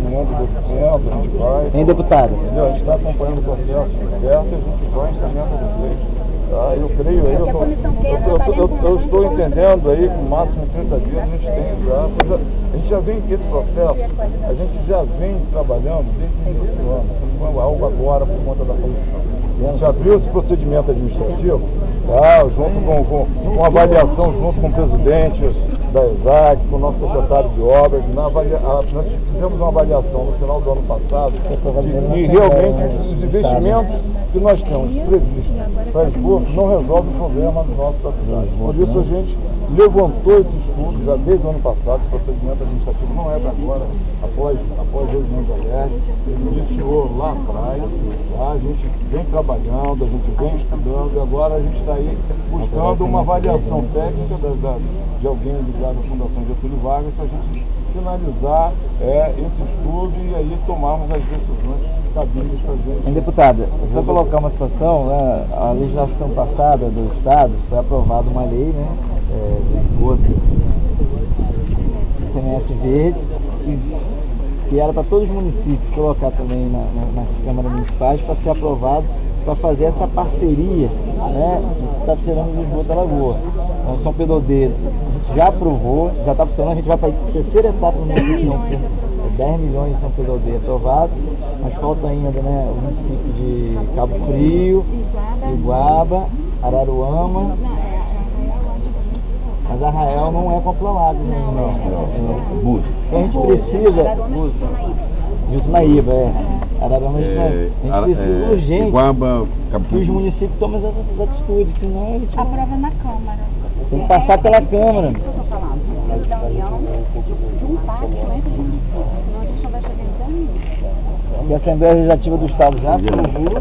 reunião do centro, a gente vai. Tem deputado? Entendeu? A gente está acompanhando o processo certo e a gente vai instrumento vocês. Tá? Eu creio aí, eu estou entendendo aí que no máximo 30 dias a gente tem já. A gente já vem aqui esse processo, a gente já vem trabalhando desde o início do ano, não foi algo agora por conta da comissão. A gente abriu esse procedimento administrativo, tá? Junto com avaliação junto com o presidente da ESAC, com o nosso secretário de obras. Nós fizemos uma avaliação no final do ano passado e realmente os investimentos que nós temos previstos para esgoto não resolvem o problema do nosso da cidade. Por isso a gente levantou esse estudo já desde o ano passado. O procedimento administrativo não é para agora, após a reunião do Alerj, ele iniciou lá atrás, tá? A gente vem trabalhando, a gente vem estudando e agora a gente está aí buscando uma avaliação técnica de alguém ligado à Fundação Getúlio Vargas para a gente finalizar esse estudo e aí tomarmos as decisões cabíveis para a gente. Deputada, só colocar uma situação, né, a legislação passada do Estado foi aprovada uma lei, né, do esgoto CMS verde, que era para todos os municípios colocar também nas câmaras municipais para ser aprovado, para fazer essa parceria, né, que está funcionando no esgoto da Lagoa. Então, São Pedro Odeiro, a gente já aprovou, já está funcionando, a gente vai para a terceira etapa no município, 10 milhões de São Pedro Odeiro aprovado, mas falta ainda, né, o município de Cabo Frio, Iguaba, Araruama, mas Arraial não é controlado, né? Não. Então a gente precisa... Jusmaíba, Araruama, a gente precisa urgente Iguaba, que os municípios tomem essas atitudes, senão eles... Aprova na Câmara. Tem que passar pela Câmara. Da União, de um pacto entre os municípios, senão a gente não vai chegar em lugar nenhum. E a Assembleia Legislativa do Estado já aprovou.